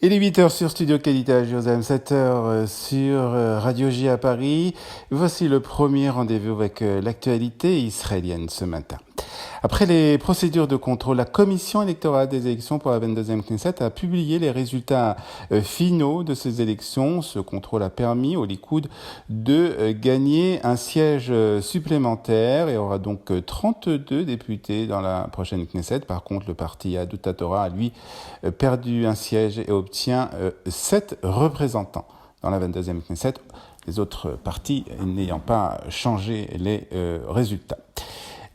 Il est 8h sur Studio Qualité à Jérusalem, 7h sur Radio J à Paris. Voici le premier rendez-vous avec l'actualité israélienne ce matin. Après les procédures de contrôle, la commission électorale des élections pour la 22e Knesset a publié les résultats finaux de ces élections. Ce contrôle a permis au Likoud de gagner un siège supplémentaire et aura donc 32 députés dans la prochaine Knesset. Par contre, le parti Yahadut Torah a lui perdu un siège et obtient 7 représentants dans la 22e Knesset, les autres partis n'ayant pas changé les résultats.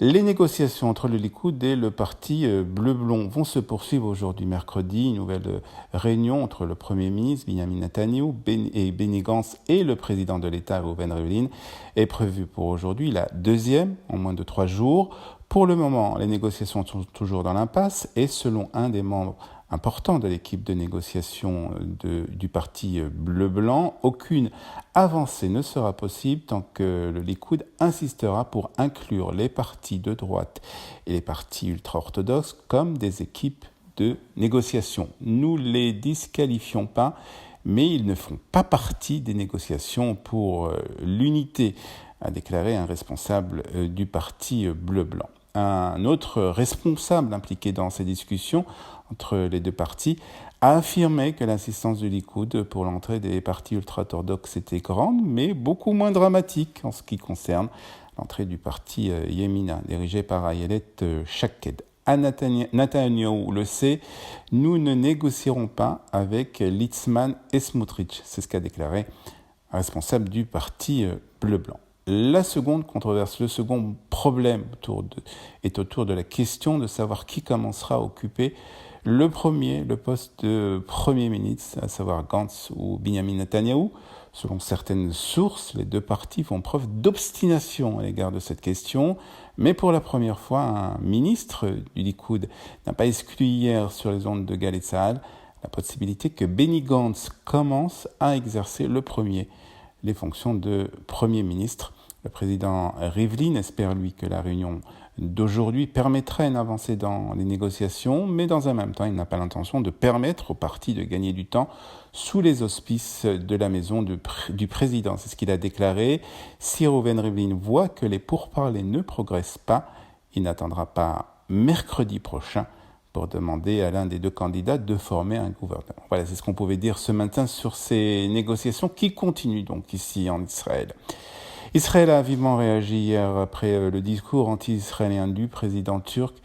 Les négociations entre le Likoud et le parti bleu-blond vont se poursuivre aujourd'hui mercredi. Une nouvelle réunion entre le Premier ministre Benjamin Netanyahu et Benny Gantz et le président de l'État Reuven Rivlin est prévue pour aujourd'hui, la deuxième en moins de 3 jours. Pour le moment, les négociations sont toujours dans l'impasse et selon un des membres important de l'équipe de négociation du parti bleu-blanc, aucune avancée ne sera possible tant que le Likoud insistera pour inclure les partis de droite et les partis ultra-orthodoxes comme des équipes de négociation. Nous les disqualifions pas, mais ils ne font pas partie des négociations pour l'unité, a déclaré un responsable du parti bleu-blanc. Un autre responsable impliqué dans ces discussions entre les deux partis a affirmé que l'assistance du Likoud pour l'entrée des partis ultra-orthodoxes était grande, mais beaucoup moins dramatique en ce qui concerne l'entrée du parti Yemina, dirigé par Ayelet Shaked. Netanyahu le sait, nous ne négocierons pas avec Litzman et Smotrich, c'est ce qu'a déclaré un responsable du parti bleu-blanc. La seconde controverse, le second problème est autour de la question de savoir qui commencera à occuper le poste de Premier ministre, à savoir Gantz ou Benjamin Netanyahu. Selon certaines sources, les deux partis font preuve d'obstination à l'égard de cette question, mais pour la première fois, un ministre du Likoud n'a pas exclu hier sur les ondes de Galei Tzahal la possibilité que Benny Gantz commence à exercer les fonctions de Premier ministre. Le président Rivlin espère, lui, que la réunion d'aujourd'hui permettra une avancée dans les négociations, mais dans un même temps, il n'a pas l'intention de permettre au parti de gagner du temps sous les auspices de la maison du président. C'est ce qu'il a déclaré. Si Reuven Rivlin voit que les pourparlers ne progressent pas, il n'attendra pas mercredi prochain pour demander à l'un des deux candidats de former un gouvernement. Voilà, c'est ce qu'on pouvait dire ce matin sur ces négociations qui continuent donc ici en Israël. Israël a vivement réagi hier après le discours anti-israélien du président turc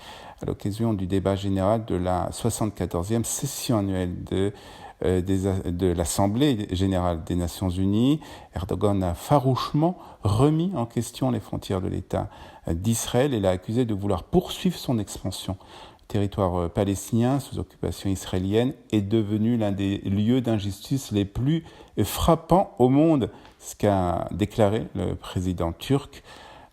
à l'occasion du débat général de la 74e session annuelle de l'Assemblée générale des Nations Unies. Erdogan a farouchement remis en question les frontières de l'État d'Israël et l'a accusé de vouloir poursuivre son expansion. Le territoire palestinien sous occupation israélienne est devenu l'un des lieux d'injustice les plus frappants au monde, ce qu'a déclaré le président turc.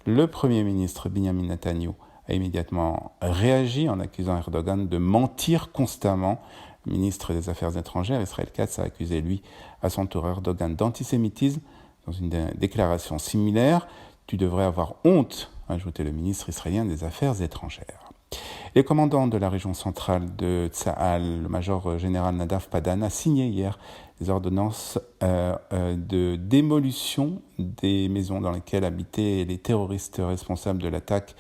Le Premier ministre Benjamin Netanyahu a immédiatement réagi en accusant Erdogan de mentir constamment. Le ministre des Affaires étrangères, Israël Katz, a accusé, lui, à son tour Erdogan d'antisémitisme dans une déclaration similaire. « Tu devrais avoir honte », a ajouté le ministre israélien des Affaires étrangères. Les commandants de la région centrale de Tzahal, le major général Nadav Padan, a signé hier des ordonnances de démolition des maisons dans lesquelles habitaient les terroristes responsables de l'attaque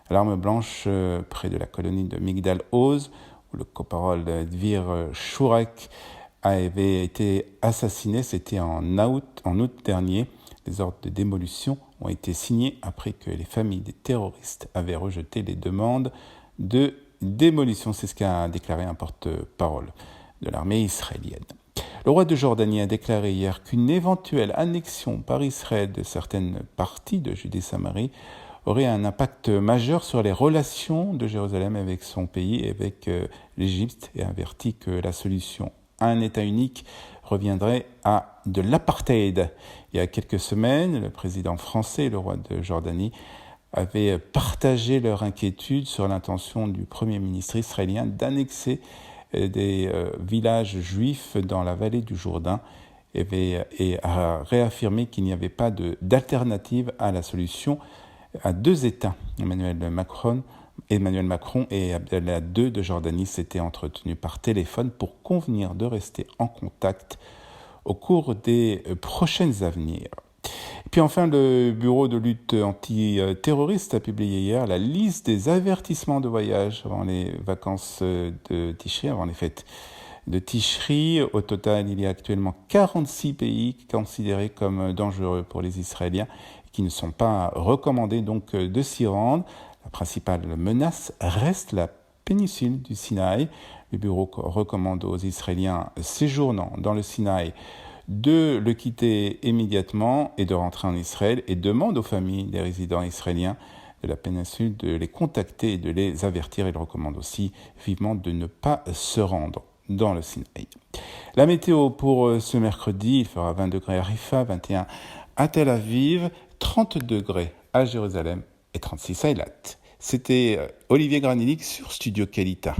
à l'arme blanche près de la colonie de Migdal Oz, où le coparol Dvir Shurek avait été assassiné. C'était en août dernier. Les ordres de démolition ont été signés après que les familles des terroristes avaient rejeté les demandes de démolition. C'est ce qu'a déclaré un porte-parole de l'armée israélienne. Le roi de Jordanie a déclaré hier qu'une éventuelle annexion par Israël de certaines parties de Judée-Samarie aurait un impact majeur sur les relations de Jérusalem avec son pays et avec l'Égypte et a averti que la solution à un État unique reviendrait à de l'apartheid. Il y a quelques semaines, le président français et le roi de Jordanie avaient partagé leur inquiétude sur l'intention du Premier ministre israélien d'annexer des villages juifs dans la vallée du Jourdain et a réaffirmé qu'il n'y avait pas d'alternative à la solution à 2 États. Emmanuel Macron Emmanuel Macron et Abdallah II de Jordanie s'étaient entretenus par téléphone pour convenir de rester en contact au cours des prochaines avenirs. Et puis enfin, le Bureau de lutte antiterroriste a publié hier la liste des avertissements de voyage avant les vacances de Tishri, avant les fêtes de Tishri. Au total, il y a actuellement 46 pays considérés comme dangereux pour les Israéliens qui ne sont pas recommandés donc de s'y rendre. La principale menace reste la péninsule du Sinaï. Le bureau recommande aux Israéliens séjournant dans le Sinaï de le quitter immédiatement et de rentrer en Israël et demande aux familles des résidents israéliens de la péninsule de les contacter et de les avertir. Il recommande aussi vivement de ne pas se rendre dans le Sinaï. La météo pour ce mercredi, il fera 20 degrés à Haïfa, 21 à Tel Aviv, 30 degrés à Jérusalem et 36 à Eilat. C'était Olivier Granilic sur Studio Kalita.